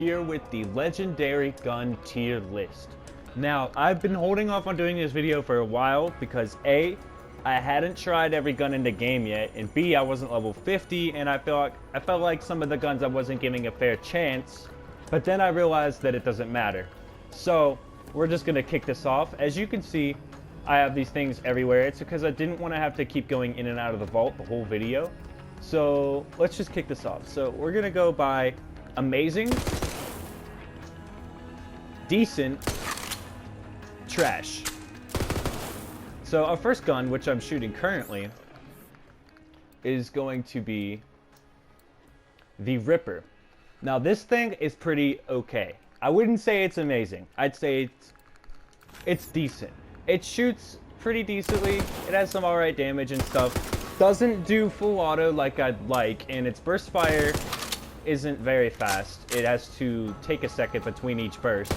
Here with the legendary gun tier list. Now, I've been holding off on doing this video for a while because A, I hadn't tried every gun in the game yet, and B, I wasn't level 50, and I felt like some of the guns I wasn't giving a fair chance, but then I realized that it doesn't matter. So, we're just gonna kick this off. As you can see, I have these things everywhere. It's because I didn't want to have to keep going in and out of the vault the whole video. So, let's just kick this off. So, we're gonna go by amazing, decent, trash. So our first gun, which I'm shooting currently, is going to be the Ripper. Now this thing is pretty okay. I wouldn't say it's amazing. I'd say it's decent. It shoots pretty decently. It has some alright damage and stuff. Doesn't do full auto like I'd like, and its burst fire isn't very fast. It has to take a second between each burst.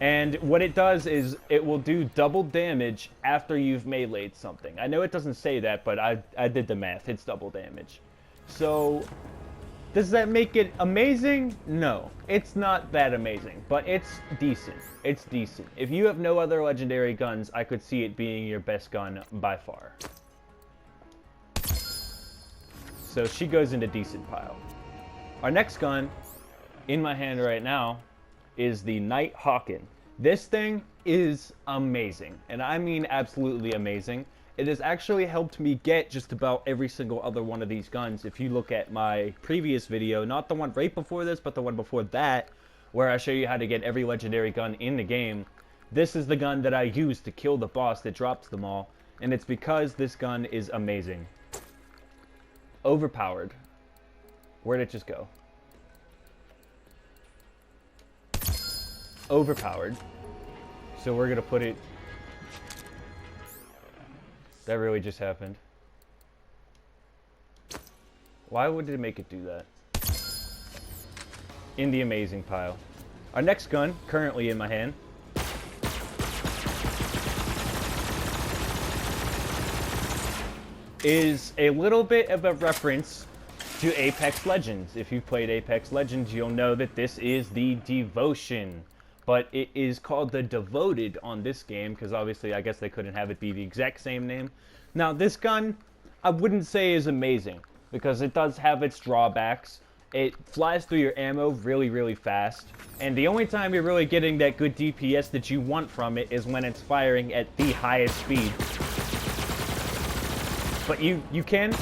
And what it does is it will do double damage after you've meleeed something. I know it doesn't say that, but I did the math. It's double damage. So, does that make it amazing? No. It's not that amazing, but it's decent. It's decent. If you have no other legendary guns, I could see it being your best gun by far. So she goes into decent pile. Our next gun, in my hand right now, is the Night Hawken. This thing is amazing, and I mean absolutely amazing. It has actually helped me get just about every single other one of these guns. If you look at my previous video, not the one right before this, but the one before that, where I show you how to get every legendary gun in the game, this is the gun that I use to kill the boss that drops them all, and it's because this gun is amazing. Overpowered. Where'd it just go? Overpowered. So we're gonna put it... That really just happened. Why would it make it do that? In the amazing pile. Our next gun, currently in my hand, is a little bit of a reference to Apex Legends. If you've played Apex Legends, you'll know that this is the Devotion. But it is called the Devoted on this game, because obviously I guess they couldn't have it be the exact same name. Now this gun, I wouldn't say is amazing, because it does have its drawbacks. It flies through your ammo really, really fast, and the only time you're really getting that good DPS that you want from it is when it's firing at the highest speed. But you can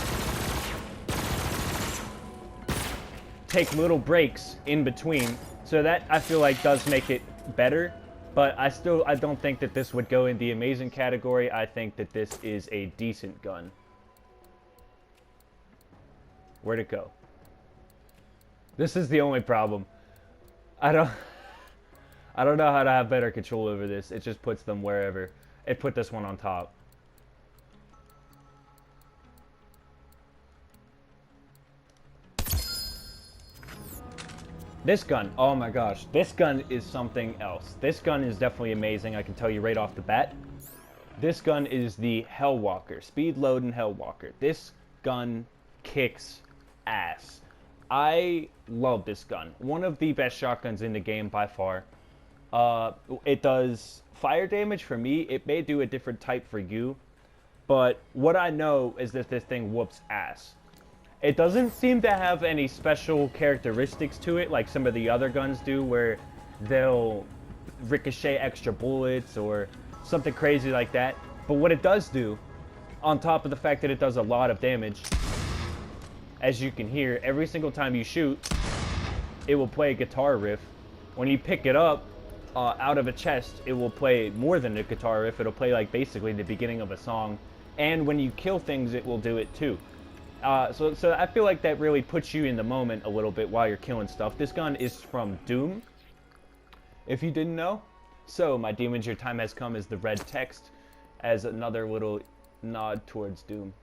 take little breaks in between, so that I feel like does make it better, but I don't think that this would go in the amazing category. I think that this is a decent gun. Where'd it go? This is the only problem. I don't know how to have better control over this. It just puts them wherever. It put this one on top. This gun, oh my gosh, this gun is something else. This gun is definitely amazing, I can tell you right off the bat. This gun is the Hellwalker, Speed Loading Hellwalker. This gun kicks ass. I love this gun. One of the best shotguns in the game by far. It does fire damage for me. It may do a different type for you. But what I know is that this thing whoops ass. It doesn't seem to have any special characteristics to it like some of the other guns do, where they'll ricochet extra bullets or something crazy like that. But what it does do, on top of the fact that it does a lot of damage, as you can hear, every single time you shoot, it will play a guitar riff. When you pick it up out of a chest, it will play more than a guitar riff. It'll play like basically the beginning of a song. And when you kill things, it will do it too. So I feel like that really puts you in the moment a little bit while you're killing stuff. This gun is from Doom, if you didn't know. So, my demons, your time has come is the red text as another little nod towards Doom.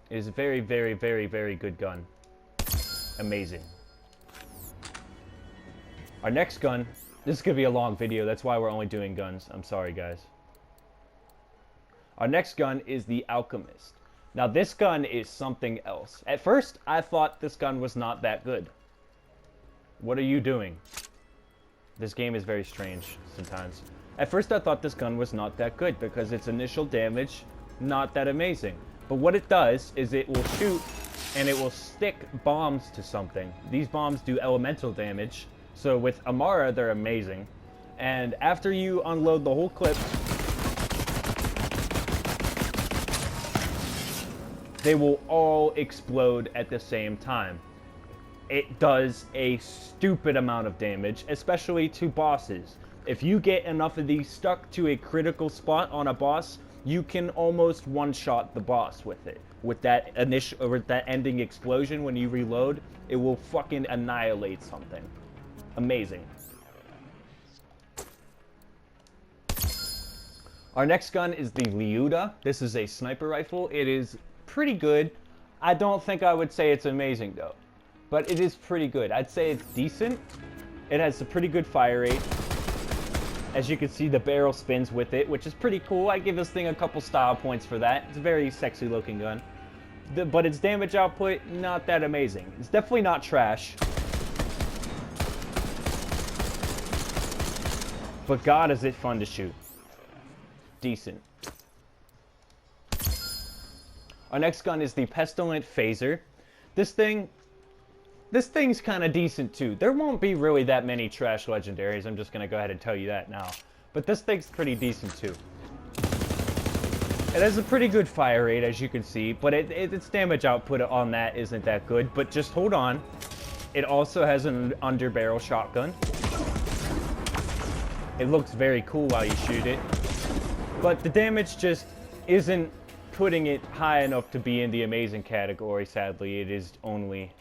It is a very, very, very, very good gun. Amazing. Our next gun, this is going to be a long video, that's why we're only doing guns. I'm sorry, guys. Our next gun is the Alchemist. Now this gun is something else. At first, I thought this gun was not that good. What are you doing? This game is very strange sometimes. At first I thought this gun was not that good because its initial damage, not that amazing. But what it does is it will shoot and it will stick bombs to something. These bombs do elemental damage. So with Amara, they're amazing. And after you unload the whole clip, they will all explode at the same time. It does a stupid amount of damage, especially to bosses. If you get enough of these stuck to a critical spot on a boss, you can almost one-shot the boss with it. With that ending explosion when you reload, it will fucking annihilate something. Amazing. Our next gun is the Liuda. This is a sniper rifle. It is pretty good. I don't think I would say it's amazing though, but it is pretty good. I'd say it's decent. It has a pretty good fire rate. As you can see, the barrel spins with it, which is pretty cool. I give this thing a couple style points for that. It's a very sexy looking gun. But its damage output, not that amazing. It's definitely not trash. But God, is it fun to shoot. Decent. Our next gun is the Pestilent Phaser. This thing's kind of decent too. There won't be really that many trash legendaries. I'm just going to go ahead and tell you that now. But this thing's pretty decent too. It has a pretty good fire rate, as you can see, but its damage output on that isn't that good. But just hold on. It also has an underbarrel shotgun. It looks very cool while you shoot it. But the damage just isn't putting it high enough to be in the amazing category, sadly. It is only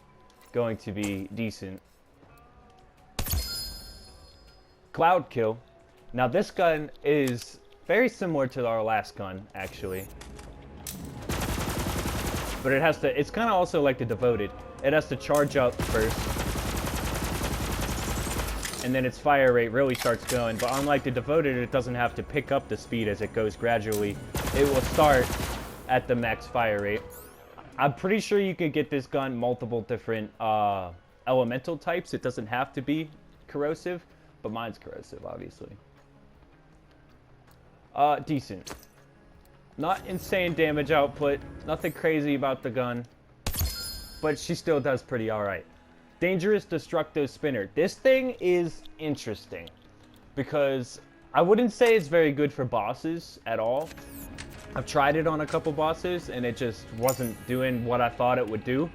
going to be decent. Cloud Kill. Now this gun is very similar to our last gun, actually. But it has to, it's kind of also like the Devoted. It has to charge up first. And then its fire rate really starts going. But unlike the Devoted, it doesn't have to pick up the speed as it goes gradually. It will start at the max fire rate. I'm pretty sure you could get this gun multiple different elemental types. It doesn't have to be corrosive, but mine's corrosive, obviously. Decent. Not insane damage output. Nothing crazy about the gun. But she still does pretty alright. Dangerous Destructo Spinner. This thing is interesting. Because I wouldn't say it's very good for bosses at all. I've tried it on a couple bosses and it just wasn't doing what I thought it would do.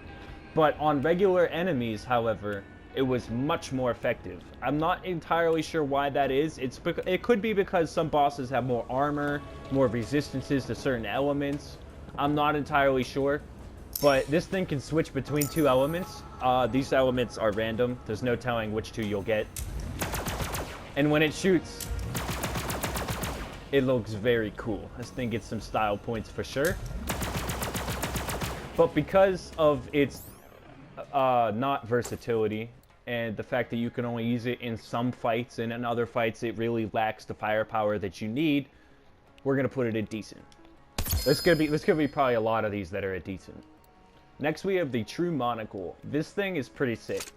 But on regular enemies, however, it was much more effective. I'm not entirely sure why that is. It could be because some bosses have more armor, more resistances to certain elements. I'm not entirely sure. But this thing can switch between two elements. These elements are random. There's no telling which two you'll get. And when it shoots, it looks very cool. This thing gets some style points for sure. But because of its not versatility and the fact that you can only use it in some fights and in other fights it really lacks the firepower that you need, we're gonna put it at decent. There's gonna be probably a lot of these that are at decent. Next we have the True Monocle. This thing is pretty sick.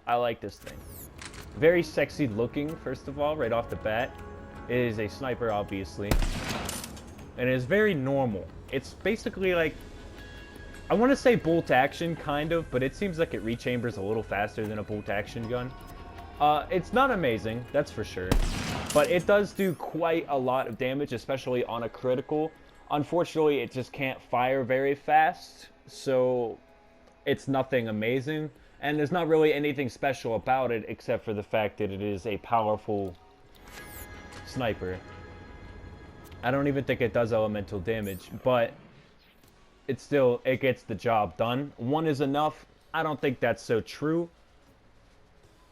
I like this thing. Very sexy looking, first of all, right off the bat. It is a sniper, obviously. And it is very normal. It's basically like, I want to say bolt action, kind of, but it seems like it rechambers a little faster than a bolt action gun. It's not amazing, that's for sure. But it does do quite a lot of damage, especially on a critical. Unfortunately, it just can't fire very fast, so it's nothing amazing. And there's not really anything special about it, except for the fact that it is a powerful sniper. I don't even think it does elemental damage, but it gets the job done. One is enough. I don't think that's so true,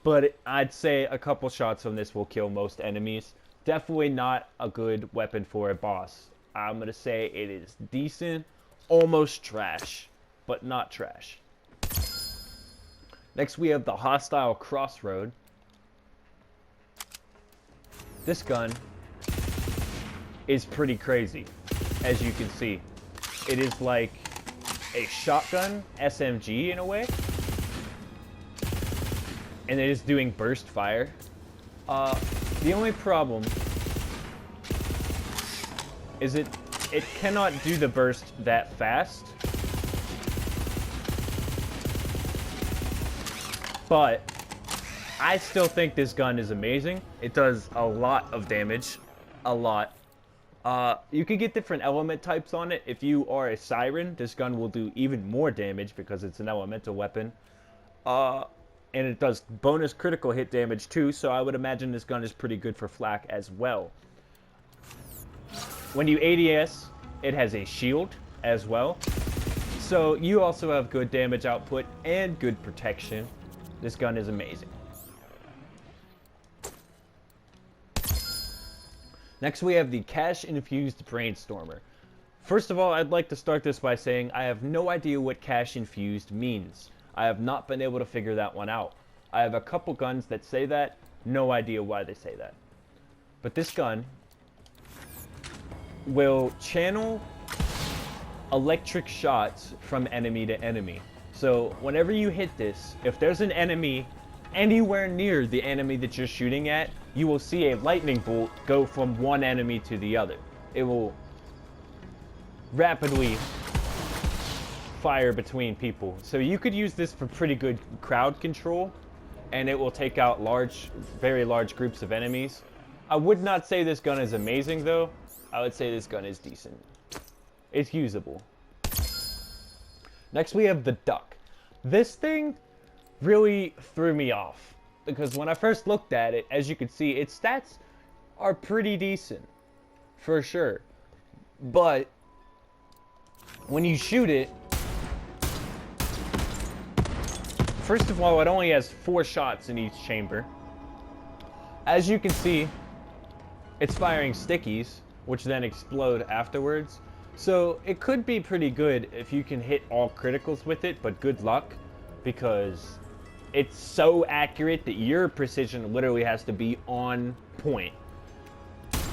but I'd say a couple shots from this will kill most enemies. Definitely not a good weapon for a boss. I'm gonna say it is decent, almost trash, but not trash. Next we have the Hostile Crossroad. This gun is pretty crazy, as you can see. It is like a shotgun SMG in a way. and it is doing burst fire. The only problem is it cannot do the burst that fast. But I still think this gun is amazing. It does a lot of damage. A lot. You can get different element types on it. If you are a siren, this gun will do even more damage because it's an elemental weapon. And it does bonus critical hit damage too, so I would imagine this gun is pretty good for flak as well. When you ADS, it has a shield as well. So you also have good damage output and good protection. This gun is amazing. Next we have the Cash-Infused Brainstormer. First of all, I'd like to start this by saying I have no idea what Cash-Infused means. I have not been able to figure that one out. I have a couple guns that say that, no idea why they say that. But this gun will channel electric shots from enemy to enemy. So whenever you hit this, if there's an enemy anywhere near the enemy that you're shooting at, you will see a lightning bolt go from one enemy to the other. It will rapidly fire between people. So you could use this for pretty good crowd control, and it will take out very large groups of enemies. I would not say this gun is amazing though. I would say this gun is decent. It's usable. Next we have the Duck. This thing really threw me off because when I first looked at it, as you can see, its stats are pretty decent for sure. But when you shoot it, first of all, it only has 4 shots in each chamber. As you can see, it's firing stickies, which then explode afterwards. So it could be pretty good if you can hit all criticals with it, but good luck because it's so accurate that your precision literally has to be on point.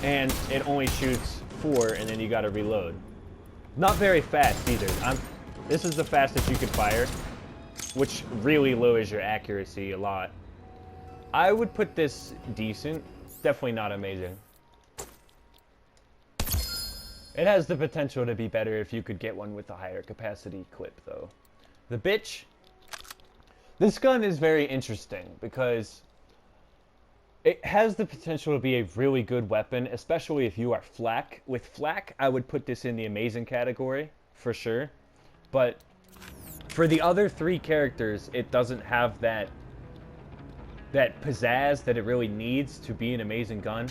And it only shoots 4 and then you gotta reload. Not very fast either. This is the fastest you could fire, which really lowers your accuracy a lot. I would put this decent, definitely not amazing. It has the potential to be better if you could get one with a higher capacity clip, though. The Bitch. This gun is very interesting because it has the potential to be a really good weapon, especially if you are flak. With flak, I would put this in the amazing category, for sure. But for the other 3 characters, it doesn't have that pizzazz that it really needs to be an amazing gun.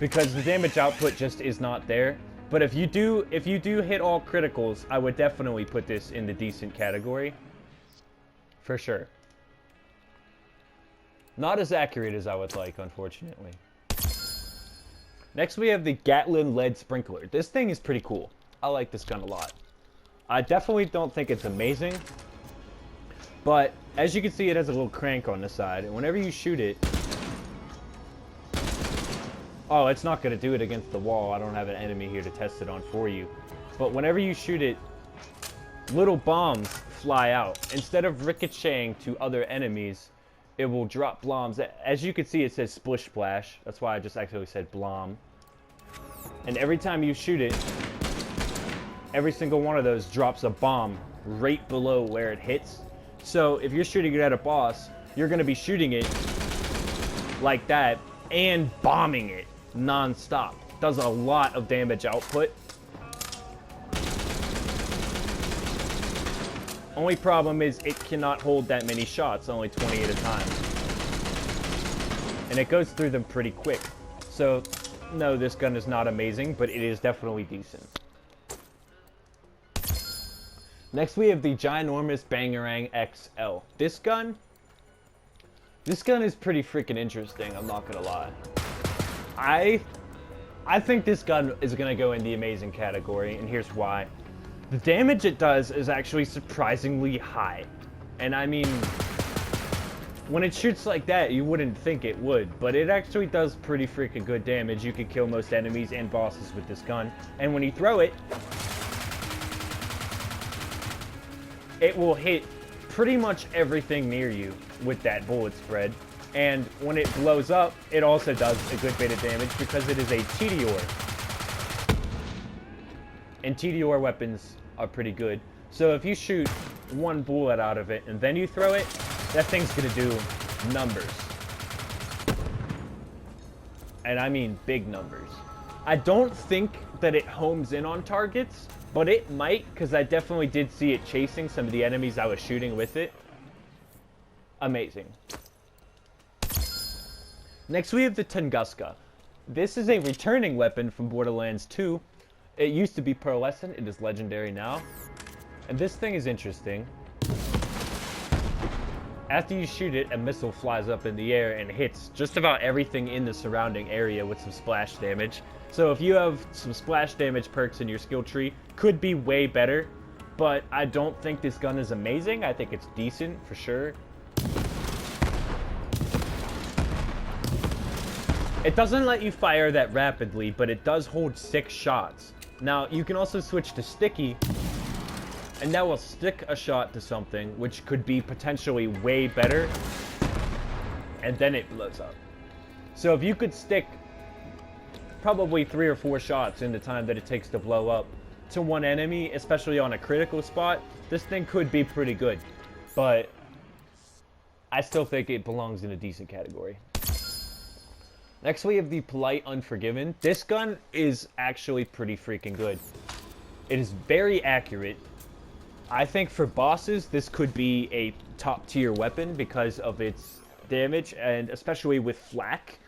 Because the damage output just is not there. But if you do hit all criticals, I would definitely put this in the decent category. For sure. Not as accurate as I would like, unfortunately. Next we have the Gatlin Lead Sprinkler. This thing is pretty cool. I like this gun a lot. I definitely don't think it's amazing. But as you can see, it has a little crank on the side. And whenever you shoot it, oh, it's not going to do it against the wall. I don't have an enemy here to test it on for you. But whenever you shoot it, little bombs fly out. Instead of ricocheting to other enemies, it will drop bombs. As you can see, it says Splish Splash. That's why I just actually said Blom. And every time you shoot it, every single one of those drops a bomb right below where it hits. So if you're shooting it at a boss, you're going to be shooting it like that and bombing it non-stop. Does a lot of damage output. Only problem is it cannot hold that many shots, only 20 at a time. And it goes through them pretty quick. So, no, this gun is not amazing, but it is definitely decent. Next we have the Ginormous Bangarang XL. This gun is pretty freaking interesting, I'm not gonna lie. I think this gun is gonna go in the amazing category, and here's why. The damage it does is actually surprisingly high. And I mean, when it shoots like that, you wouldn't think it would, but it actually does pretty freaking good damage. You can kill most enemies and bosses with this gun. And when you throw it, it will hit pretty much everything near you with that bullet spread. And when it blows up, it also does a good bit of damage because it is a Meteor. And Meteor weapons are pretty good. So if you shoot one bullet out of it and then you throw it, that thing's gonna do numbers. And I mean big numbers. I don't think that it homes in on targets, but it might, because I definitely did see it chasing some of the enemies I was shooting with it. Amazing. Next we have the Tunguska. This is a returning weapon from Borderlands 2. It used to be pearlescent, it is legendary now. And this thing is interesting. After you shoot it, a missile flies up in the air and hits just about everything in the surrounding area with some splash damage. So if you have some splash damage perks in your skill tree, could be way better. But I don't think this gun is amazing. I think it's decent for sure. It doesn't let you fire that rapidly, but it does hold 6 shots. Now, you can also switch to sticky, and that will stick a shot to something, which could be potentially way better, and then it blows up. So if you could stick probably 3 or 4 shots in the time that it takes to blow up to one enemy, especially on a critical spot, this thing could be pretty good. But I still think it belongs in a decent category. Next we have the Polite Unforgiven. This gun is actually pretty freaking good. It is very accurate. I think for bosses, this could be a top tier weapon because of its damage, and especially with flak.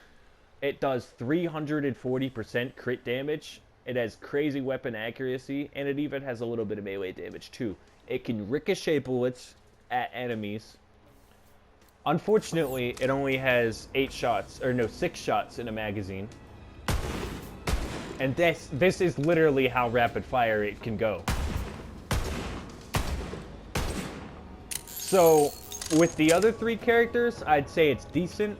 It does 340% crit damage. It has crazy weapon accuracy, and it even has a little bit of melee damage too. It can ricochet bullets at enemies. Unfortunately, it only has 6 shots in a magazine. And this is literally how rapid fire it can go. So, with the other 3 characters, I'd say it's decent.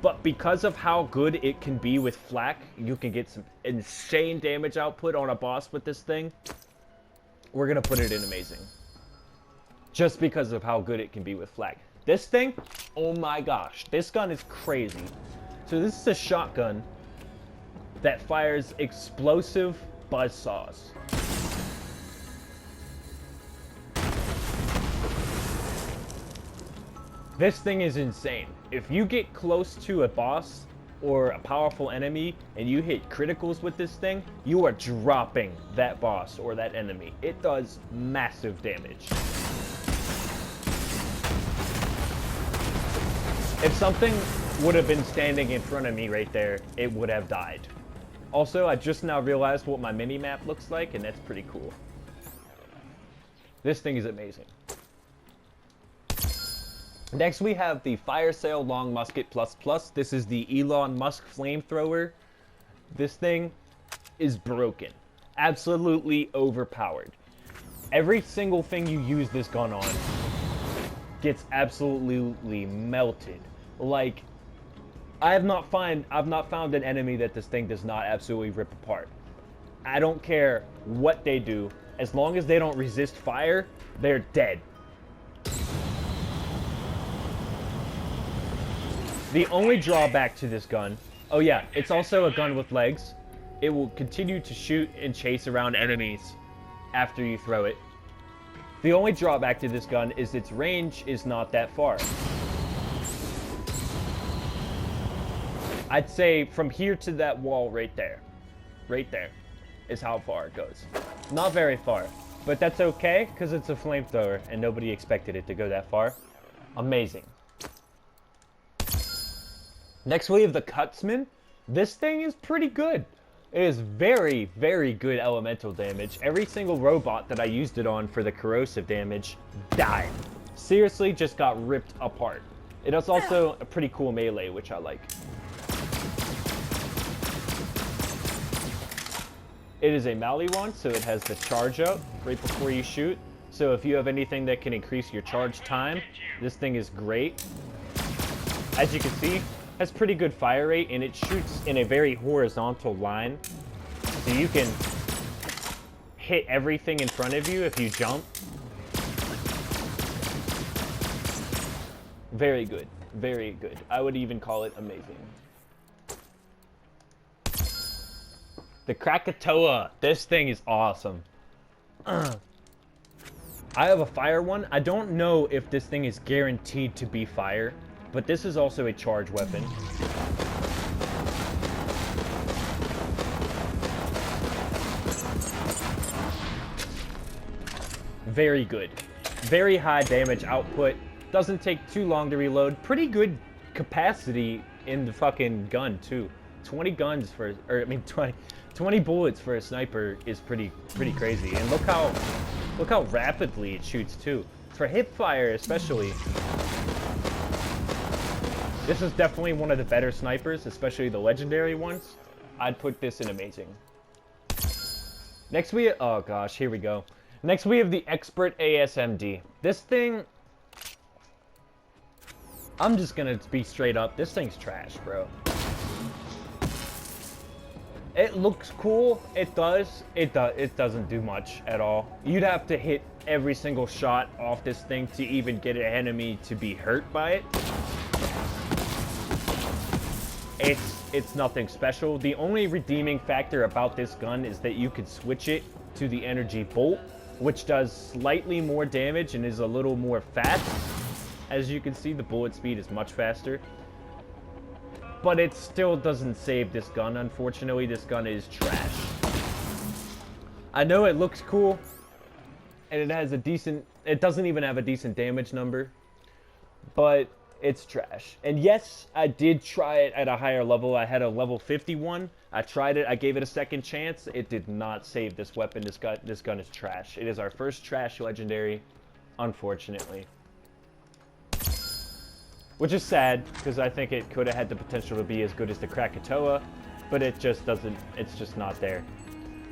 But because of how good it can be with flak, you can get some insane damage output on a boss with this thing. We're going to put it in amazing. Just because of how good it can be with flak. This thing, oh my gosh, this gun is crazy. So this is a shotgun that fires explosive buzzsaws. This thing is insane. If you get close to a boss or a powerful enemy and you hit criticals with this thing, you are dropping that boss or that enemy. It does massive damage. If something would have been standing in front of me right there, it would have died. Also, I just now realized what my mini-map looks like, and that's pretty cool. This thing is amazing. Next, we have the Fire Sale Long Musket Plus Plus. This is the Elon Musk flamethrower. This thing is broken. Absolutely overpowered. Every single thing you use this gun on gets absolutely melted. Like, I've not found an enemy that this thing does not absolutely rip apart. I don't care what they do. As long as they don't resist fire, they're dead. The only drawback to this gun, oh yeah, it's also a gun with legs. It will continue to shoot and chase around enemies after you throw it. The only drawback to this gun is its range is not that far. I'd say from here to that wall right there is how far it goes. Not very far, but that's okay because it's a flamethrower and nobody expected it to go that far. Amazing. Next we have the Cutsman. This thing is pretty good. It is very, very good elemental damage. Every single robot that I used it on for the corrosive damage died. Seriously, just got ripped apart. It is also a pretty cool melee, which I like. It is a melee one, so it has the charge up right before you shoot. So if you have anything that can increase your charge time, this thing is great. As you can see, it has pretty good fire rate, and it shoots in a very horizontal line. So you can hit everything in front of you if you jump. Very good. Very good. I would even call it amazing. The Krakatoa. This thing is awesome. I have a fire one. I don't know if this thing is guaranteed to be fire, but this is also a charge weapon. Very good. Very high damage output. Doesn't take too long to reload. Pretty good capacity in the fucking gun too. 20 guns for, or I mean 20 bullets for a sniper is pretty crazy. And look how rapidly it shoots too. For hip fire especially. This is definitely one of the better snipers, especially the legendary ones. I'd put this in amazing. Next we, oh gosh, here we go. Next we have the Expert ASMD. This thing, I'm just gonna be straight up, this thing's trash, bro. It looks cool, it does, it doesn't do much at all. You'd have to hit every single shot off this thing to even get an enemy to be hurt by it. It's nothing special. The only redeeming factor about this gun is that you could switch it to the energy bolt, which does slightly more damage and is a little more fast. As you can see, the bullet speed is much faster. But it still doesn't save this gun, unfortunately. This gun is trash. I know it looks cool, and it has a decent... It doesn't even have a decent damage number, but it's trash. And yes, I did try it at a higher level. I had a level 51. I tried it. I gave it a second chance. It did not save this weapon. This gun is trash. It is our first trash legendary, unfortunately. Which is sad, because I think it could have had the potential to be as good as the Krakatoa, but it just doesn't, it's just not there.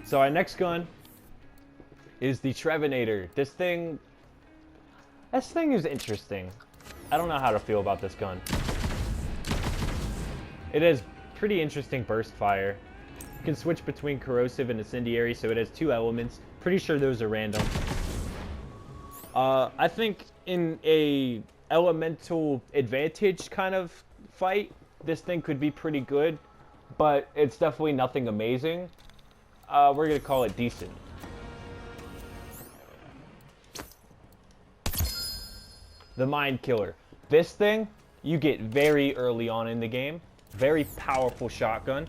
So our next gun is the Trevinator. This thing is interesting. I don't know how to feel about this gun. It has pretty interesting burst fire. You can switch between corrosive and incendiary, so it has two elements. Pretty sure those are random. I think in a elemental advantage kind of fight, this thing could be pretty good, but it's definitely nothing amazing. We're gonna call it decent. The Mind Killer. This thing, you get very early on in the game. Very powerful shotgun.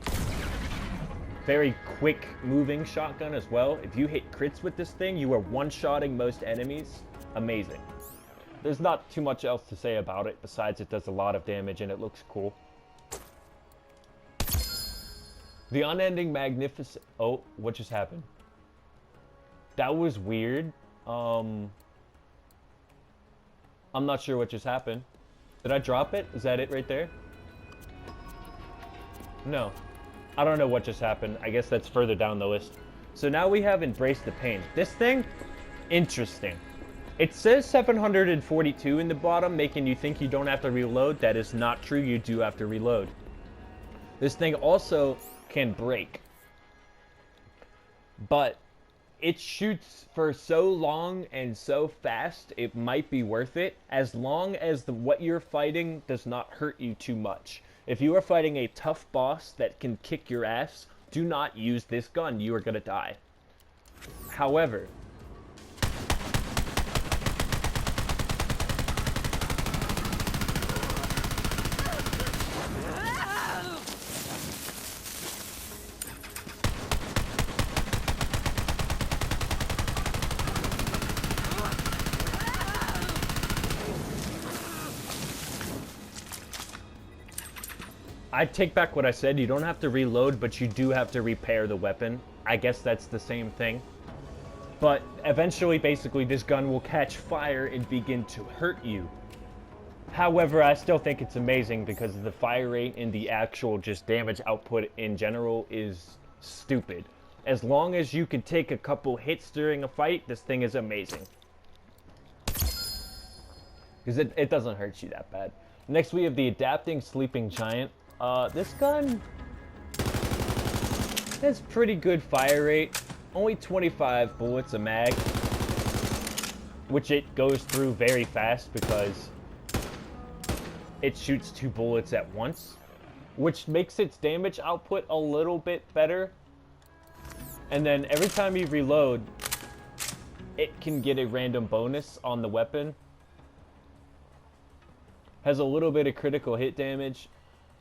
Very quick moving shotgun as well. If you hit crits with this thing, you are one-shotting most enemies. Amazing. There's not too much else to say about it, besides it does a lot of damage and it looks cool. The Unending Magnificent... Oh, what just happened? That was weird. I'm not sure what just happened. Did I drop it? Is that it right there? No. I don't know what just happened. I guess that's further down the list. So now we have Embrace the Pain. This thing, interesting. It says 742 in the bottom, making you think you don't have to reload. That is not true. You do have to reload. This thing also can break. But it shoots for so long and so fast, it might be worth it, as long as what you're fighting does not hurt you too much. If you are fighting a tough boss that can kick your ass, do not use this gun. You are going to die. However, I take back what I said. You don't have to reload, but you do have to repair the weapon. I guess that's the same thing. But eventually, basically, this gun will catch fire and begin to hurt you. However, I still think it's amazing because the fire rate and the actual just damage output in general is stupid. As long as you can take a couple hits during a fight, this thing is amazing. Because it doesn't hurt you that bad. Next, we have the Adapting Sleeping Giant. This gun has pretty good fire rate. Only 25 bullets a mag, which it goes through very fast because it shoots 2 bullets at once, which makes its damage output a little bit better. And then every time you reload, it can get a random bonus on the weapon. Has a little bit of critical hit damage.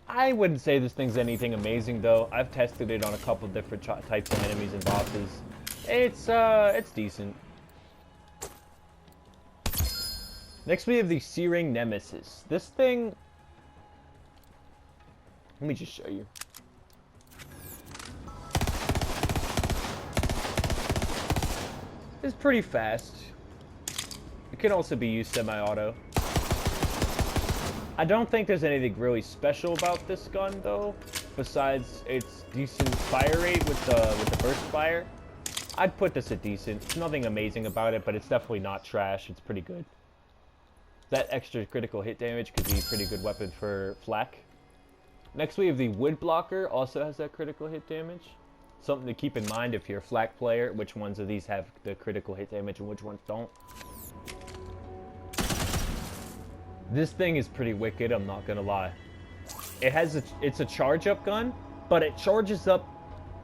I wouldn't say this thing's anything amazing though. I've tested it on a couple different types of enemies and bosses. It's decent. Next we have the Searing Nemesis. This thing, let me just show you. It's pretty fast. It can also be used semi-auto. I don't think there's anything really special about this gun though, besides its decent fire rate with the burst fire. I'd put this at decent. There's nothing amazing about it, but it's definitely not trash. It's pretty good. That extra critical hit damage could be a pretty good weapon for flak. Next we have the Wood Blocker, also has that critical hit damage. Something to keep in mind if you're a flak player, which ones of these have the critical hit damage and which ones don't. This thing is pretty wicked, I'm not gonna lie. It's a charge up gun, but it charges up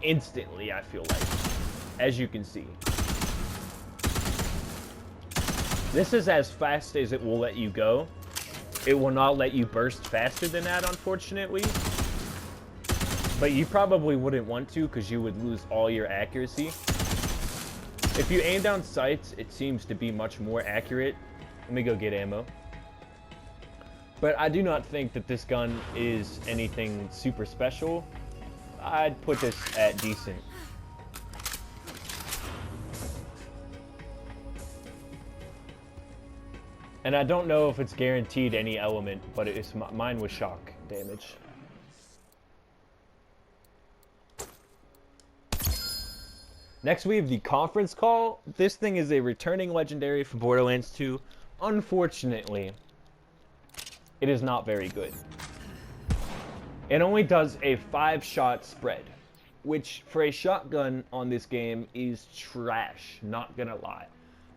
instantly, I feel like, as you can see. This is as fast as it will let you go. It will not let you burst faster than that, unfortunately. But you probably wouldn't want to because you would lose all your accuracy. If you aim down sights, it seems to be much more accurate. Let me go get ammo. But I do not think that this gun is anything super special. I'd put this at decent. And I don't know if it's guaranteed any element, but mine was shock damage. Next we have the Conference Call. This thing is a returning legendary from Borderlands 2. Unfortunately, it is not very good. It only does a 5-shot spread, which for a shotgun on this game is trash, not gonna lie.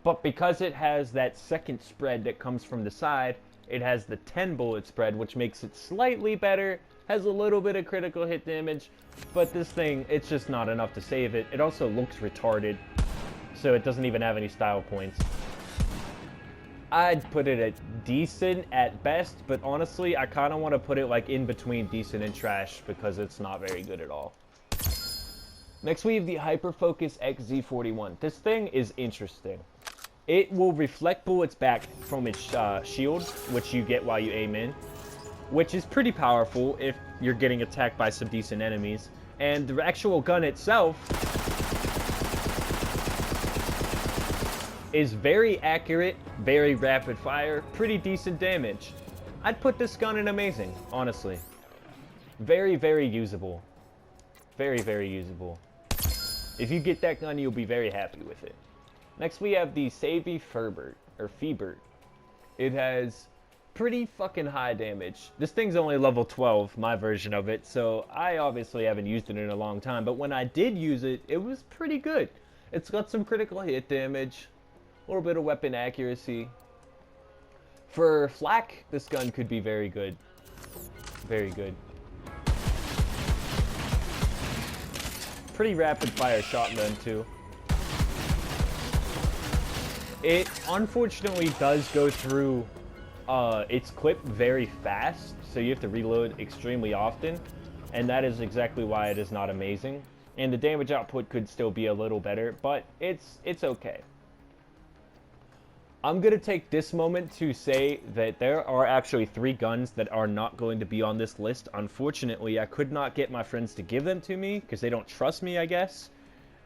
But because it has that second spread that comes from the side, it has the 10 bullet spread, which makes it slightly better, has a little bit of critical hit damage, but this thing, it's just not enough to save it. It also looks retarded, so it doesn't even have any style points. I'd put it at decent at best, but honestly, I kind of want to put it like in between decent and trash because it's not very good at all. Next we have the Hyperfocus XZ41. This thing is interesting. It will reflect bullets back from its shield, which you get while you aim in, which is pretty powerful if you're getting attacked by some decent enemies. And the actual gun itself is very accurate, very rapid fire, pretty decent damage. I'd put this gun in amazing, honestly. Very, very usable. Very, very usable. If you get that gun, you'll be very happy with it. Next we have the Savvy Ferbert, or Feebert. It has pretty fucking high damage. This thing's only level 12, my version of it, so I obviously haven't used it in a long time, but when I did use it, it was pretty good. It's got some critical hit damage, a little bit of weapon accuracy. For flak, this gun could be very good. Very good. Pretty rapid fire shotgun too. It unfortunately does go through its clip very fast, so you have to reload extremely often, and that is exactly why it is not amazing. And the damage output could still be a little better, but it's okay. I'm going to take this moment to say that there are actually 3 guns that are not going to be on this list. Unfortunately, I could not get my friends to give them to me because they don't trust me, I guess.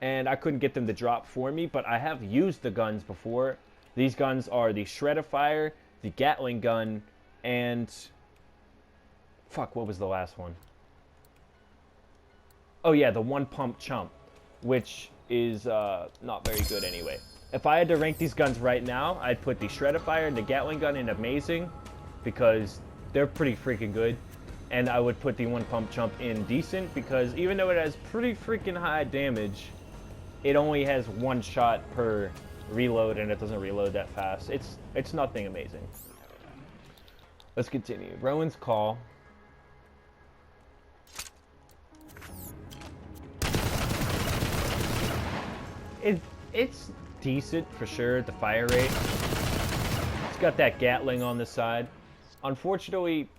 And I couldn't get them to drop for me, but I have used the guns before. These guns are the Shred-a-Fire, the Gatling gun, and... fuck, what was the last one? Oh yeah, the One Pump Chump, which is not very good anyway. If I had to rank these guns right now, I'd put the Shred-a-Fire and the Gatling gun in amazing, because they're pretty freaking good. And I would put the One Pump Chump in decent, because even though it has pretty freaking high damage, it only has 1 shot per reload, and it doesn't reload that fast. It's nothing amazing. Let's continue. Rowan's Call. It's decent for sure, the fire rate. It's got that Gatling on the side. Unfortunately,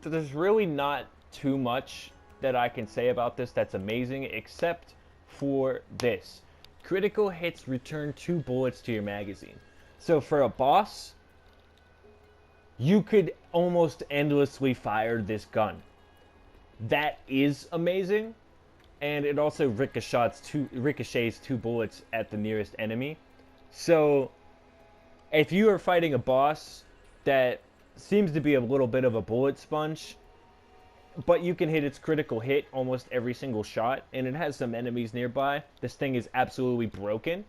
there's really not too much that I can say about this that's amazing, except for this. Critical hits return 2 bullets to your magazine. So for a boss, you could almost endlessly fire this gun. That is amazing. And it also ricochets 2 bullets at the nearest enemy. So if you are fighting a boss that seems to be a little bit of a bullet sponge, but you can hit its critical hit almost every single shot, and it has some enemies nearby, this thing is absolutely broken.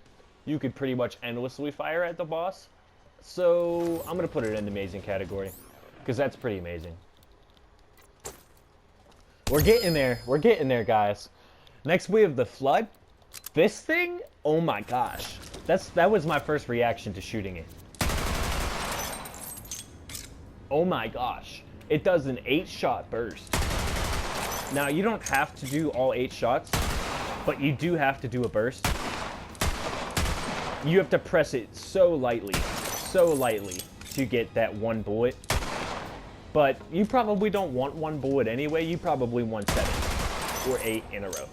You could pretty much endlessly fire at the boss. So I'm going to put it in the amazing category, because that's pretty amazing. We're getting there. We're getting there, guys. Next we have the Flood. This thing, oh my gosh. That was my first reaction to shooting it. Oh my gosh. It does an 8-shot burst. Now, you don't have to do all 8 shots, but you do have to do a burst. You have to press it so lightly to get that 1 bullet. But you probably don't want 1 bullet anyway. You probably want 7 or 8 in a row.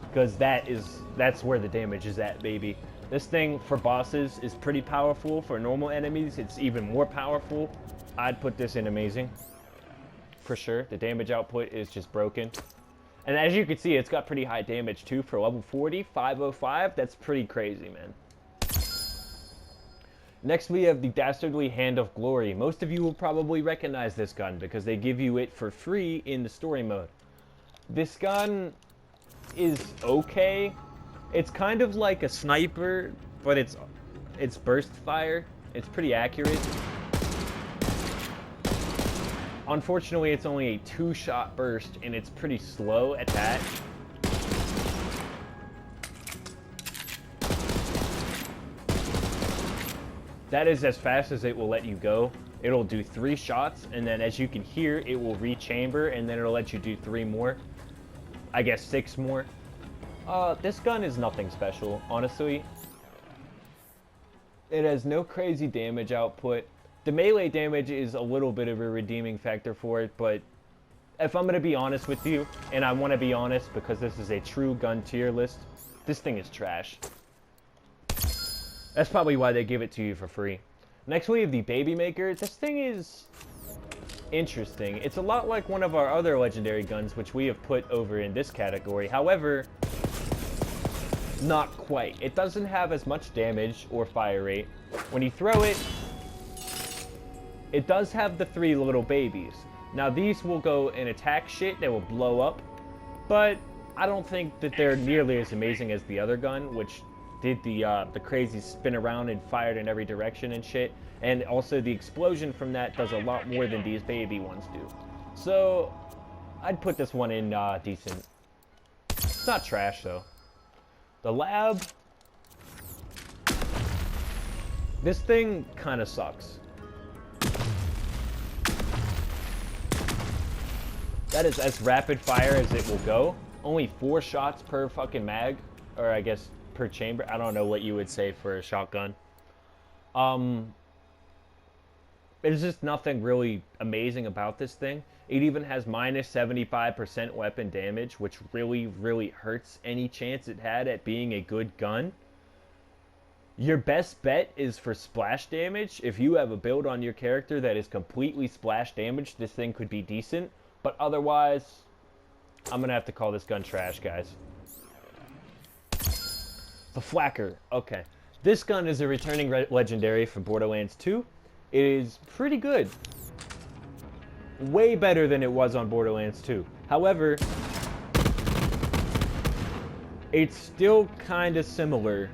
Because that's where the damage is at, baby. This thing for bosses is pretty powerful. For normal enemies, it's even more powerful. I'd put this in amazing. For sure. The damage output is just broken. And as you can see, it's got pretty high damage too. For level 40, 505, that's pretty crazy, man. Next we have the Dastardly Hand of Glory. Most of you will probably recognize this gun because they give you it for free in the story mode. This gun is okay. It's kind of like a sniper, but it's burst fire. It's pretty accurate. Unfortunately, it's only a 2-shot burst, and it's pretty slow at that. That is as fast as it will let you go. It'll do 3 shots, and then as you can hear, it will rechamber, and then it'll let you do 3 more. I guess 6 more. This gun is nothing special, honestly. It has no crazy damage output. The melee damage is a little bit of a redeeming factor for it, but if I'm going to be honest with you, and I want to be honest because this is a true gun tier list, this thing is trash. That's probably why they give it to you for free. Next we have the Baby Maker. This thing is interesting. It's a lot like one of our other legendary guns, which we have put over in this category. However, not quite. It doesn't have as much damage or fire rate. When you throw it, it does have the 3 little babies. Now these will go and attack shit. They will blow up. But I don't think that they're nearly as amazing as the other gun, which did the crazy spin around and fired in every direction and shit. And also the explosion from that does a lot more than these baby ones do. So I'd put this one in decent. It's not trash though. The Lab. This thing kind of sucks. That is as rapid fire as it will go. Only 4 shots per fucking mag. Or I guess per chamber. I don't know what you would say for a shotgun. There's just nothing really amazing about this thing. It even has minus 75% weapon damage, which really, really hurts any chance it had at being a good gun. Your best bet is for splash damage. If you have a build on your character that is completely splash damage, this thing could be decent. But otherwise, I'm going to have to call this gun trash, guys. The Flacker. Okay. This gun is a returning legendary from Borderlands 2. It is pretty good. Way better than it was on Borderlands 2. However, it's still kind of similar.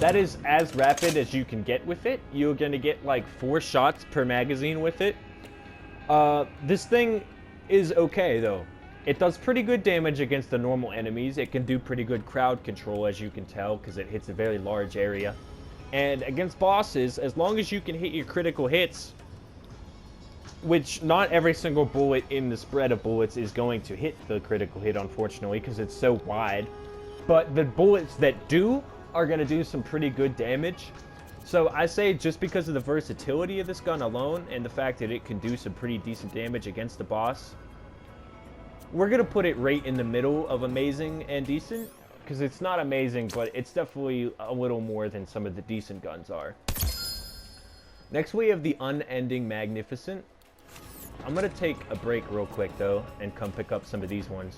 That is as rapid as you can get with it. You're going to get like 4 shots per magazine with it. This thing is okay though. It does pretty good damage against the normal enemies. It can do pretty good crowd control, as you can tell, because it hits a very large area. And against bosses, as long as you can hit your critical hits, which not every single bullet in the spread of bullets is going to hit the critical hit, unfortunately, because it's so wide. But the bullets that do are going to do some pretty good damage. So I say just because of the versatility of this gun alone, and the fact that it can do some pretty decent damage against the boss, we're going to put it right in the middle of amazing and decent, because it's not amazing, but it's definitely a little more than some of the decent guns are. Next we have the Unending Magnificent. I'm going to take a break real quick, though, and come pick up some of these ones.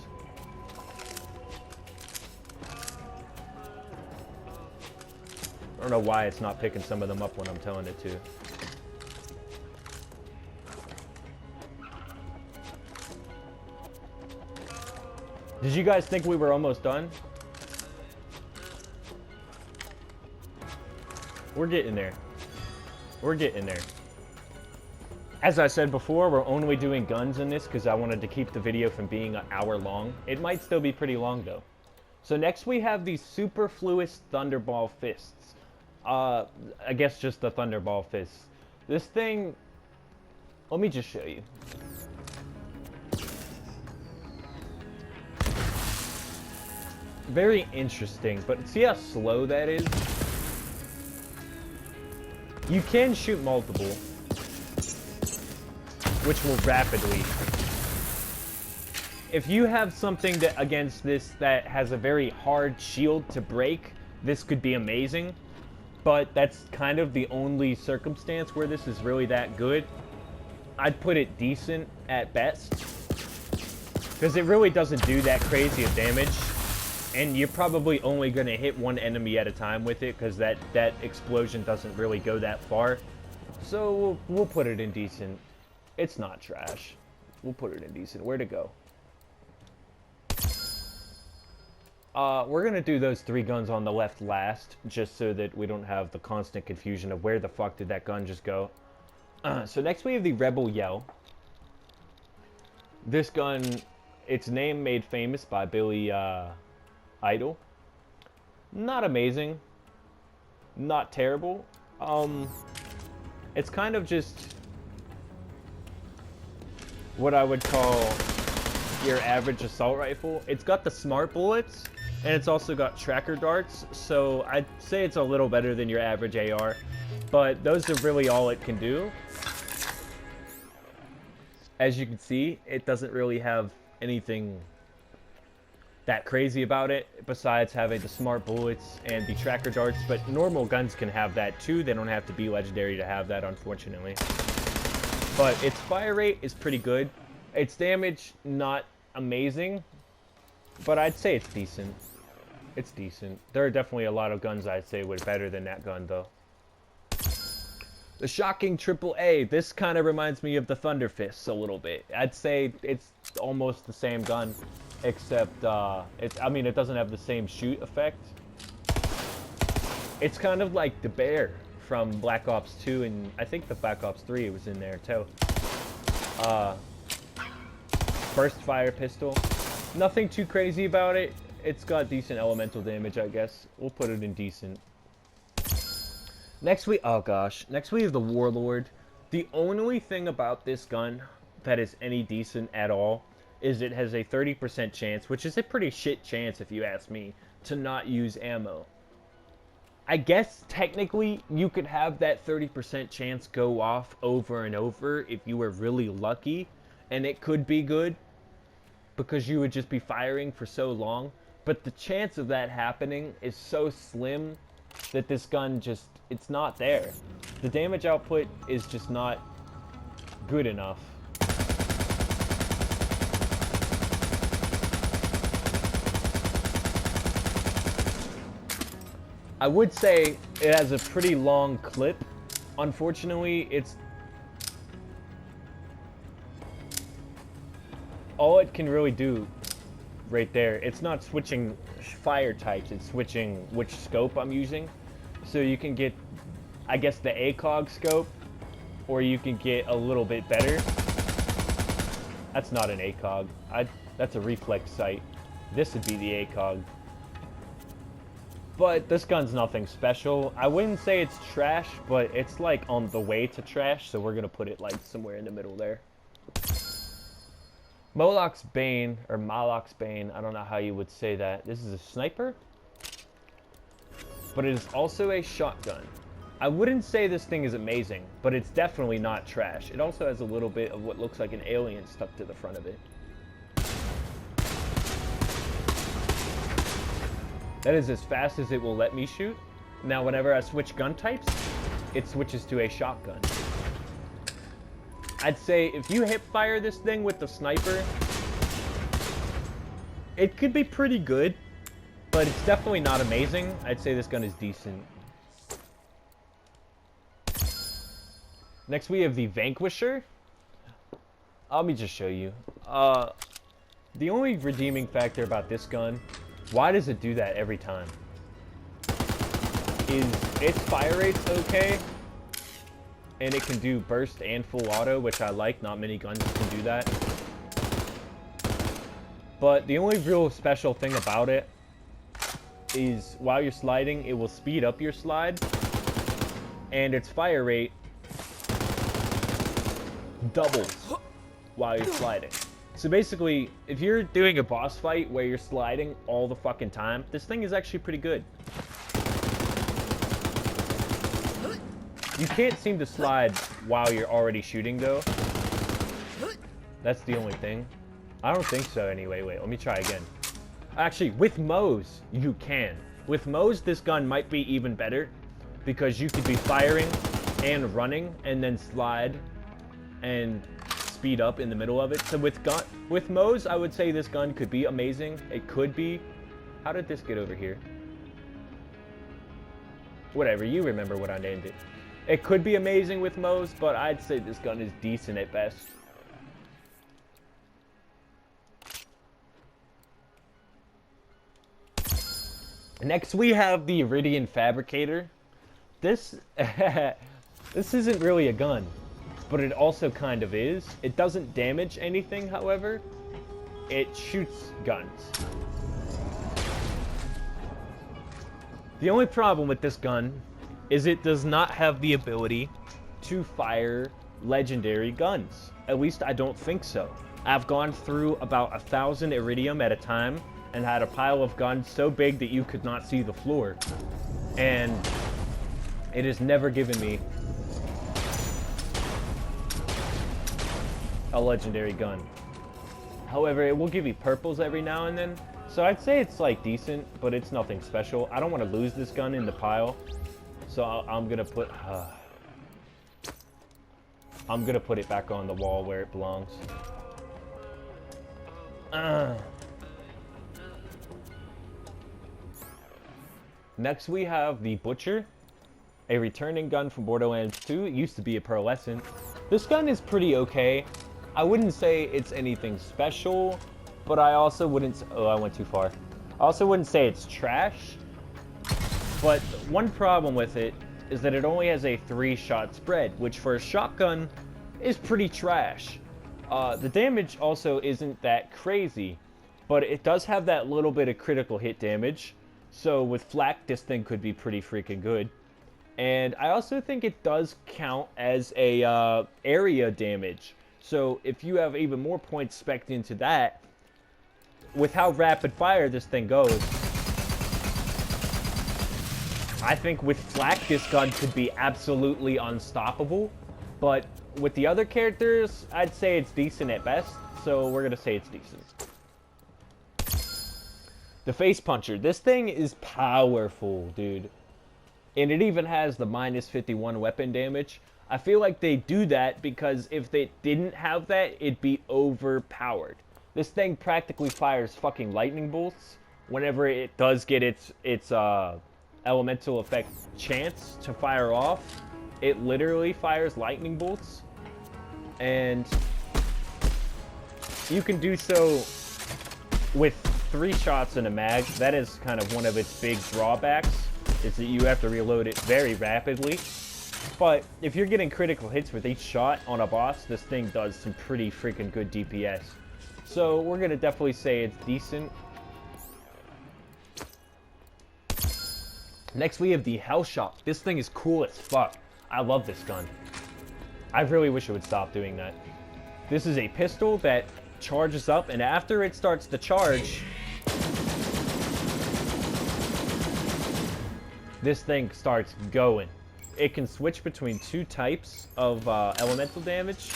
I don't know why it's not picking some of them up when I'm telling it to. Did you guys think we were almost done? We're getting there. We're getting there. As I said before, we're only doing guns in this because I wanted to keep the video from being an hour long. It might still be pretty long, though. So next we have the Superfluous Thunderball Fists. I guess just the Thunderball Fists. This thing... Let me just show you. Very interesting, but see how slow that is? You can shoot multiple, which will rapidly. If you have something that against this that has a very hard shield to break, this could be amazing, but that's kind of the only circumstance where this is really that good. I'd put it decent at best, because it really doesn't do that crazy of damage. And you're probably only going to hit one enemy at a time with it, because that explosion doesn't really go that far. So we'll put it in decent. It's not trash. We'll put it in decent. Where to go? We're going to do those 3 guns on the left last, just so that we don't have the constant confusion of where the fuck did that gun just go. So next we have the Rebel Yell. This gun, its name made famous by Billy... Idol. Not amazing. Not terrible. It's kind of just what I would call your average assault rifle. It's got the smart bullets, and it's also got tracker darts, so I'd say it's a little better than your average AR, but those are really all it can do. As you can see, it doesn't really have anything that crazy about it, besides having the smart bullets and the tracker darts, but normal guns can have that too. They don't have to be legendary to have that, unfortunately. But its fire rate is pretty good. Its damage, not amazing, but I'd say it's decent. It's decent. There are definitely a lot of guns I'd say were better than that gun, though. The Shocking AAA. This kind of reminds me of the Thunder Fists a little bit. I'd say it's almost the same gun, except it doesn't have the same shoot effect. It's kind of like the Bear from Black Ops 2, and I think the Black Ops 3 was in there too. Burst fire pistol. Nothing too crazy about it. It's got decent elemental damage, I guess. We'll put it in decent. Next we have the Warlord. The only thing about this gun that is any decent at all is it has a 30% chance, which is a pretty shit chance if you ask me, to not use ammo. I guess technically you could have that 30% chance go off over and over if you were really lucky, and it could be good because you would just be firing for so long, but the chance of that happening is so slim that this gun just, it's not there. The damage output is just not good enough. I would say it has a pretty long clip. Unfortunately, it's all it can really do right there. It's not switching fire types, it's switching which scope I'm using. So you can get, I guess, the ACOG scope, or you can get a little bit better. That's not an ACOG. That's a reflex sight. This would be the ACOG. But this gun's nothing special. I wouldn't say it's trash, but it's like on the way to trash, so we're gonna put it like somewhere in the middle there. Moloch's Bane, or Moloch's Bane, I don't know how you would say that. This is a sniper, but it is also a shotgun. I wouldn't say this thing is amazing, but it's definitely not trash. It also has a little bit of what looks like an alien stuck to the front of it. That is as fast as it will let me shoot. Now, whenever I switch gun types, it switches to a shotgun. I'd say if you hip fire this thing with the sniper, it could be pretty good, but it's definitely not amazing. I'd say this gun is decent. Next, we have the Vanquisher. Let me just show you. The only redeeming factor about this gun, why does it do that every time, is its fire rate's okay, and it can do burst and full auto, which I like. Not many guns can do that. But the only real special thing about it is while you're sliding, it will speed up your slide, and its fire rate doubles while you're sliding. So basically, if you're doing a boss fight where you're sliding all the fucking time, this thing is actually pretty good. You can't seem to slide while you're already shooting, though. That's the only thing. I don't think so anyway. Wait, let me try again. Actually, with Moe's, you can. With Moe's, this gun might be even better, because you could be firing and running and then slide and speed up in the middle of it. So with Moe's, I would say this gun could be amazing. It could be. How did this get over here? Whatever, you remember what I named it. It could be amazing with Moe's, but I'd say this gun is decent at best. Next, we have the Iridian Fabricator. This isn't really a gun, but it also kind of is. It doesn't damage anything, however. It shoots guns. The only problem with this gun is it does not have the ability to fire legendary guns. At least I don't think so. I've gone through about 1,000 Iridium at a time and had a pile of guns so big that you could not see the floor. And it has never given me a legendary gun. However, it will give you purples every now and then. So I'd say it's like decent, but it's nothing special. I don't want to lose this gun in the pile. So I'm gonna put it back on the wall where it belongs. Next we have the Butcher, a returning gun from Borderlands 2. It used to be a pearlescent. This gun is pretty okay. I wouldn't say it's anything special, but I also wouldn't... Oh, I went too far. I also wouldn't say it's trash. But one problem with it is that it only has a 3-shot spread, which for a shotgun is pretty trash. The damage also isn't that crazy, but it does have that little bit of critical hit damage. So with flak, this thing could be pretty freaking good. And I also think it does count as a area damage. So if you have even more points spec'd into that, with how rapid fire this thing goes, I think with flak, this gun could be absolutely unstoppable. But with the other characters, I'd say it's decent at best. So we're going to say it's decent. The Face Puncher. This thing is powerful, dude. And it even has the minus 51 weapon damage. I feel like they do that because if they didn't have that, it'd be overpowered. This thing practically fires fucking lightning bolts whenever it does get its elemental effect chance to fire off. It literally fires lightning bolts, and you can do so with 3 shots in a mag. That is kind of one of its big drawbacks, is that you have to reload it very rapidly. But if you're getting critical hits with each shot on a boss, this thing does some pretty freaking good DPS. So we're going to definitely say it's decent. Next we have the Hell Shock. This thing is cool as fuck. I love this gun. I really wish it would stop doing that. This is a pistol that charges up, and after it starts to charge, this thing starts going. It can switch between two types of elemental damage.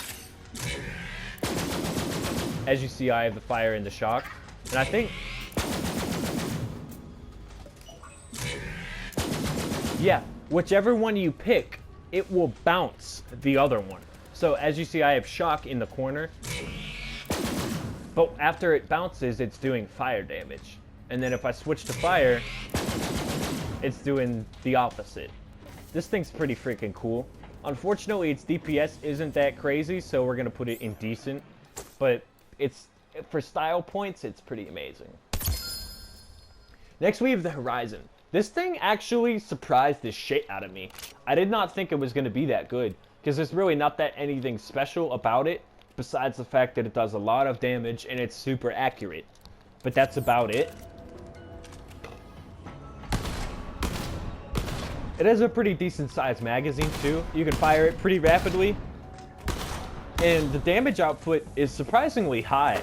As you see, I have the fire and the shock. And I think... yeah, whichever one you pick, it will bounce the other one. So as you see, I have shock in the corner. But after it bounces, it's doing fire damage. And then if I switch to fire, it's doing the opposite. This thing's pretty freaking cool. Unfortunately, its DPS isn't that crazy, so we're going to put it in decent. But it's, for style points, it's pretty amazing. Next, we have the Horizon. This thing actually surprised the shit out of me. I did not think it was going to be that good, because there's really not that anything special about it, besides the fact that it does a lot of damage and it's super accurate. But that's about it. It has a pretty decent sized magazine too. You can fire it pretty rapidly. And the damage output is surprisingly high.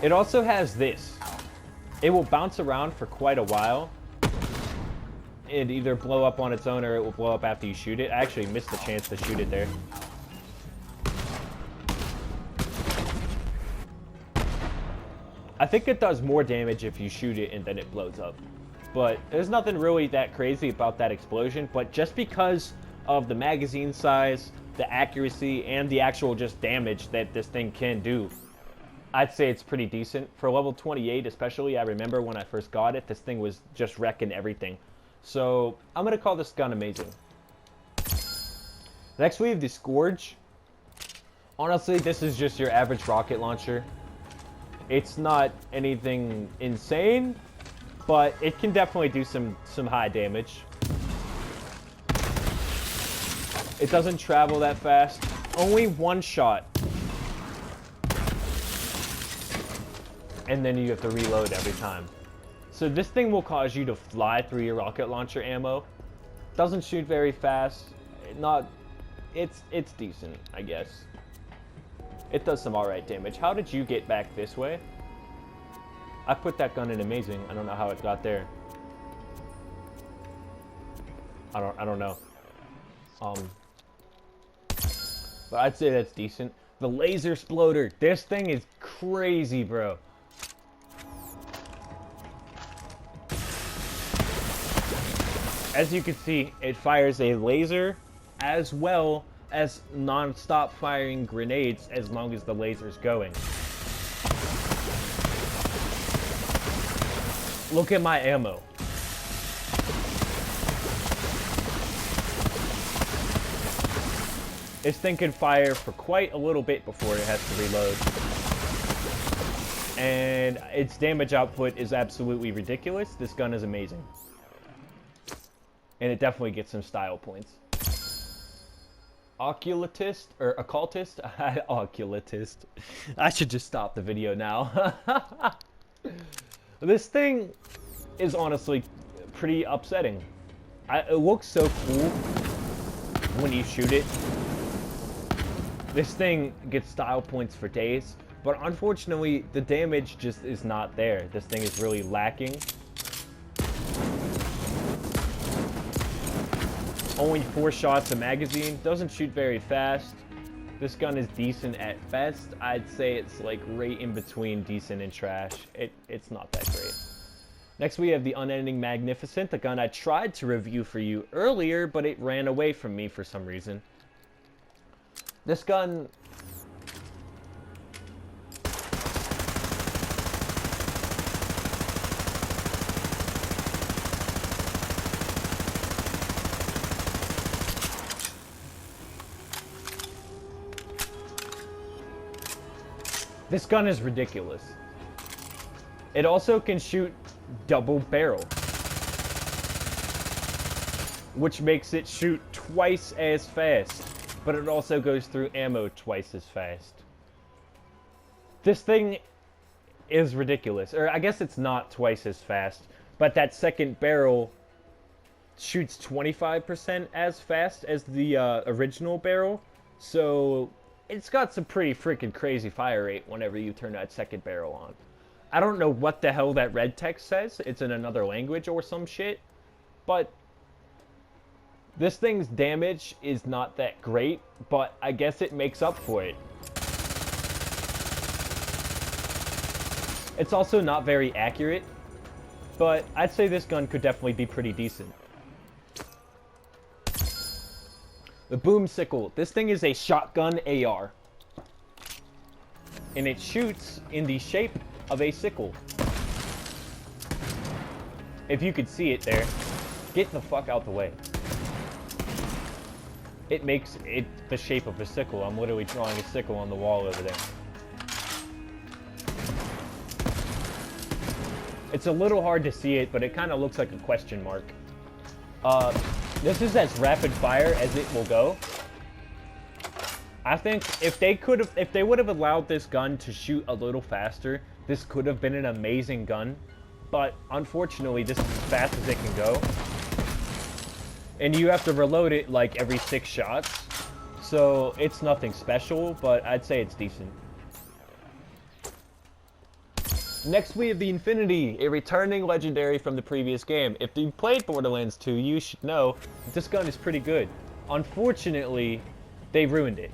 It also has this. It will bounce around for quite a while. It either blow up on its own or it will blow up after you shoot it. I actually missed the chance to shoot it there. I think it does more damage if you shoot it and then it blows up. But there's nothing really that crazy about that explosion. But just because of the magazine size, the accuracy, and the actual just damage that this thing can do, I'd say it's pretty decent. For level 28 especially, I remember when I first got it, this thing was just wrecking everything. So I'm going to call this gun amazing. Next we have the Scourge. Honestly, this is just your average rocket launcher. It's not anything insane, but it can definitely do some high damage. It doesn't travel that fast. Only one shot. And then you have to reload every time. So this thing will cause you to fly through your rocket launcher ammo. Doesn't shoot very fast. It's decent, I guess. It does some alright damage. How did you get back this way? I put that gun in amazing. I don't know how it got there. I don't know. But I'd say that's decent. The laser exploder. This thing is crazy, bro. As you can see, it fires a laser as well as non-stop firing grenades as long as the laser's going. Look at my ammo. This thing can fire for quite a little bit before it has to reload. And its damage output is absolutely ridiculous. This gun is amazing. And it definitely gets some style points. Occultist, or occultist? Occultist. I should just stop the video now. This thing is honestly pretty upsetting. It looks so cool when you shoot it. This thing gets style points for days, but unfortunately the damage just is not there. This thing is really lacking. Only 4 shots a magazine, doesn't shoot very fast. This gun is decent at best. I'd say it's like right in between decent and trash. It's not that great. Next we have the Unending Magnificent, the gun I tried to review for you earlier, but it ran away from me for some reason. This gun... This gun is ridiculous. It also can shoot double barrel, which makes it shoot twice as fast, but it also goes through ammo twice as fast. This thing is ridiculous. Or I guess it's not twice as fast, but that second barrel shoots 25% as fast as the original barrel. So it's got some pretty freaking crazy fire rate whenever you turn that second barrel on. I don't know what the hell that red text says. It's in another language or some shit. But this thing's damage is not that great, but I guess it makes up for it. It's also not very accurate, but I'd say this gun could definitely be pretty decent. The Boom Sickle. This thing is a shotgun AR. And it shoots in the shape of a sickle. If you could see it there. Get the fuck out the way. It makes it the shape of a sickle. I'm literally drawing a sickle on the wall over there. It's a little hard to see it, but it kind of looks like a question mark. This is as rapid fire as it will go. I think if they would have allowed this gun to shoot a little faster, this could have been an amazing gun. But unfortunately, this is as fast as it can go. And you have to reload it like every 6 shots. So it's nothing special, but I'd say it's decent. Next we have the Infinity, a returning legendary from the previous game. If you played Borderlands 2, you should know that this gun is pretty good. Unfortunately, they ruined it.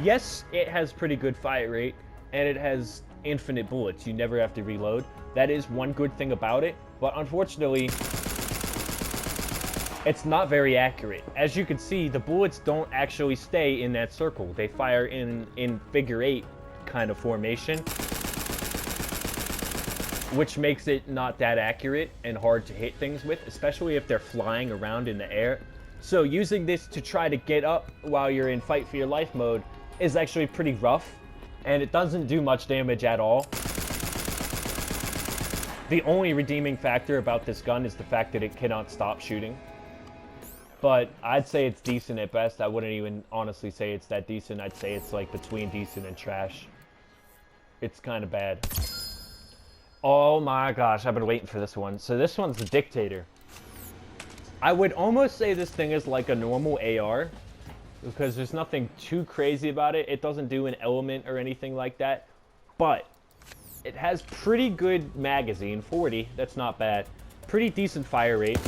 Yes, it has pretty good fire rate, and it has infinite bullets. You never have to reload. That is one good thing about it, but unfortunately, it's not very accurate. As you can see, the bullets don't actually stay in that circle. They fire in figure 8 kind of formation, which makes it not that accurate and hard to hit things with, especially if they're flying around in the air. So using this to try to get up while you're in fight for your life mode is actually pretty rough, and it doesn't do much damage at all. The only redeeming factor about this gun is the fact that it cannot stop shooting. But I'd say it's decent at best. I wouldn't even honestly say it's that decent. I'd say it's like between decent and trash. It's kind of bad. Oh my gosh, I've been waiting for this one. So this one's the Dictator. I would almost say this thing is like a normal AR, because there's nothing too crazy about it. It doesn't do an element or anything like that. But it has pretty good magazine, 40, that's not bad. Pretty decent fire rate.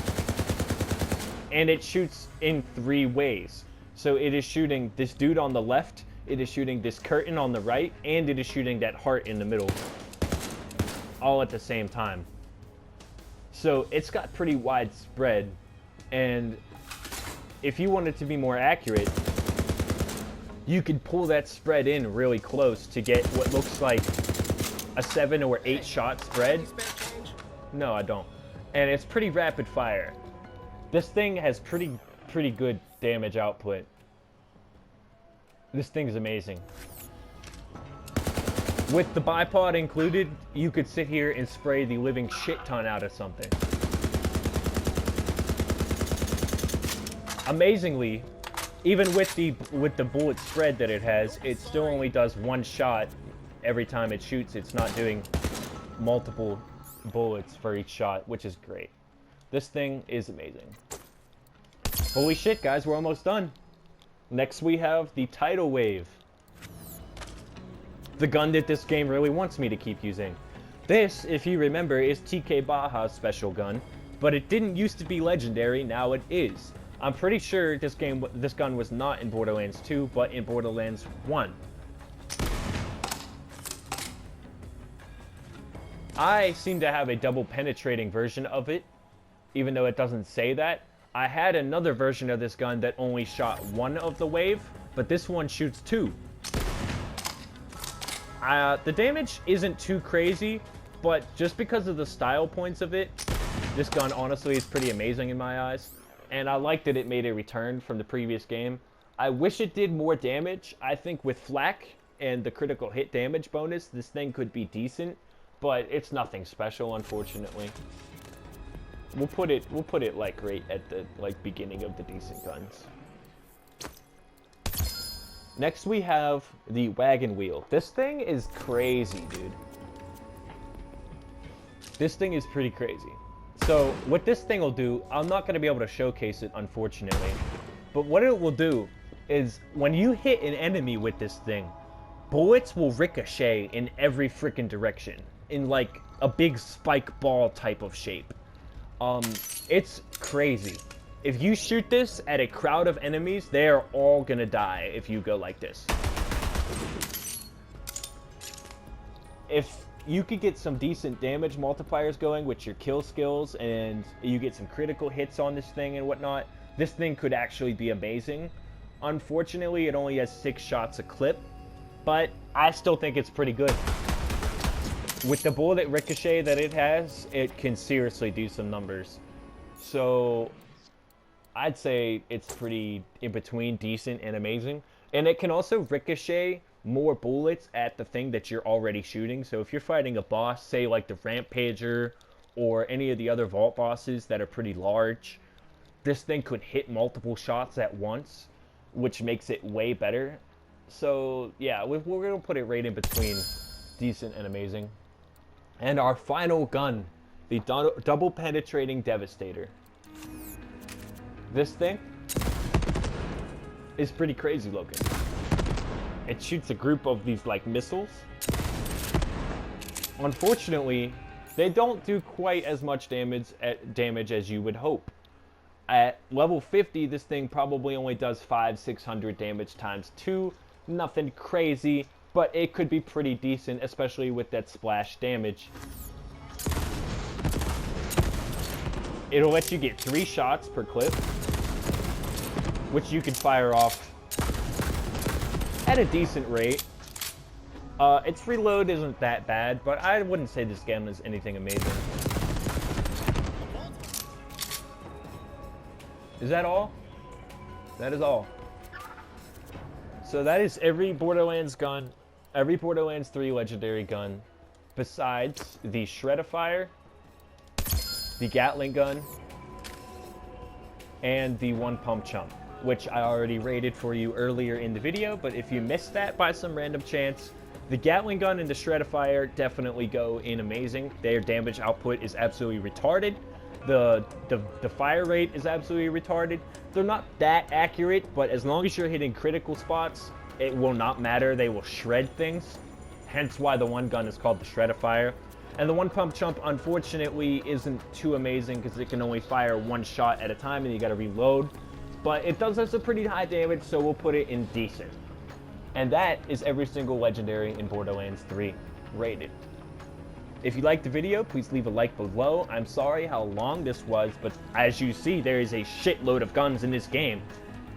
And it shoots in 3 ways. So it is shooting this dude on the left, it is shooting this curtain on the right, and it is shooting that heart in the middle. All at the same time. So it's got pretty widespread. And if you want it to be more accurate, you could pull that spread in really close to get what looks like a 7 or 8 shot spread. No, I don't. And it's pretty rapid fire. This thing has pretty good damage output. This thing's amazing. With the bipod included, you could sit here and spray the living shit ton out of something. Amazingly, even with the bullet spread that it has, it still only does 1 shot every time it shoots. It's not doing multiple bullets for each shot, which is great. This thing is amazing. Holy shit, guys, we're almost done. Next we have the Tidal Wave. The gun that this game really wants me to keep using. This, if you remember, is TK Baja's special gun, but it didn't used to be legendary, now it is. I'm pretty sure this gun was not in Borderlands 2, but in Borderlands 1. I seem to have a double penetrating version of it, even though it doesn't say that. I had another version of this gun that only shot 1 of the wave, but this one shoots 2. The damage isn't too crazy, but just because of the style points of it, this gun honestly is pretty amazing in my eyes. And I like that it made a return from the previous game. I wish it did more damage. I think with flak and the critical hit damage bonus, this thing could be decent, but it's nothing special, unfortunately. We'll put it like right at the beginning of the decent guns. Next we have the wagon wheel. This thing is crazy, dude. This thing is pretty crazy. So what this thing will do, I'm not going to be able to showcase it, unfortunately. But what it will do is when you hit an enemy with this thing, bullets will ricochet in every freaking direction. In like a big spike ball type of shape. It's crazy. If you shoot this at a crowd of enemies, they are all gonna die if you go like this. If you could get some decent damage multipliers going with your kill skills and you get some critical hits on this thing and whatnot, this thing could actually be amazing. Unfortunately, it only has 6 shots a clip, but I still think it's pretty good. With the bullet ricochet that it has, it can seriously do some numbers. So I'd say it's pretty in between decent and amazing. And it can also ricochet more bullets at the thing that you're already shooting. So if you're fighting a boss, say like the Rampager or any of the other vault bosses that are pretty large, this thing could hit multiple shots at once, which makes it way better. So yeah, we're going to put it right in between decent and amazing. And our final gun, the double penetrating Devastator. This thing is pretty crazy looking. It shoots a group of these like missiles. Unfortunately, they don't do quite as much damage as you would hope. At level 50, this thing probably only does 500-600 damage times 2. Nothing crazy, but it could be pretty decent, especially with that splash damage. It'll let you get 3 shots per clip, which you can fire off at a decent rate. Its reload isn't that bad, but I wouldn't say this gun is anything amazing. Is that all? That is all. So that is every Borderlands gun, every Borderlands 3 legendary gun, besides the Shred-a-Fire, the Gatling gun, and the one pump chump, which I already rated for you earlier in the video. But if you missed that by some random chance, the Gatling gun and the Shred-a-Fire definitely go in amazing. Their damage output is absolutely retarded. The fire rate is absolutely retarded. They're not that accurate, but as long as you're hitting critical spots, it will not matter. They will shred things. Hence why the one gun is called the Shred-a-Fire. And the one pump chump, unfortunately, isn't too amazing because it can only fire 1 shot at a time and you gotta reload. But it does have some pretty high damage, so we'll put it in decent. And that is every single legendary in Borderlands 3 rated. If you liked the video, please leave a like below. I'm sorry how long this was, but as you see, there is a shitload of guns in this game.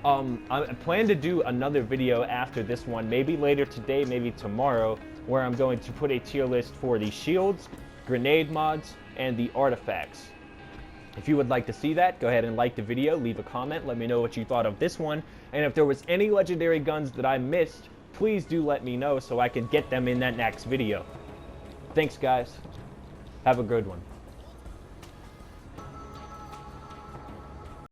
I plan to do another video after this one, maybe later today, maybe tomorrow, where I'm going to put a tier list for the shields, grenade mods, and the artifacts. If you would like to see that, go ahead and like the video, leave a comment, let me know what you thought of this one, and if there was any legendary guns that I missed, please do let me know so I can get them in that next video. Thanks, guys. Have a good one.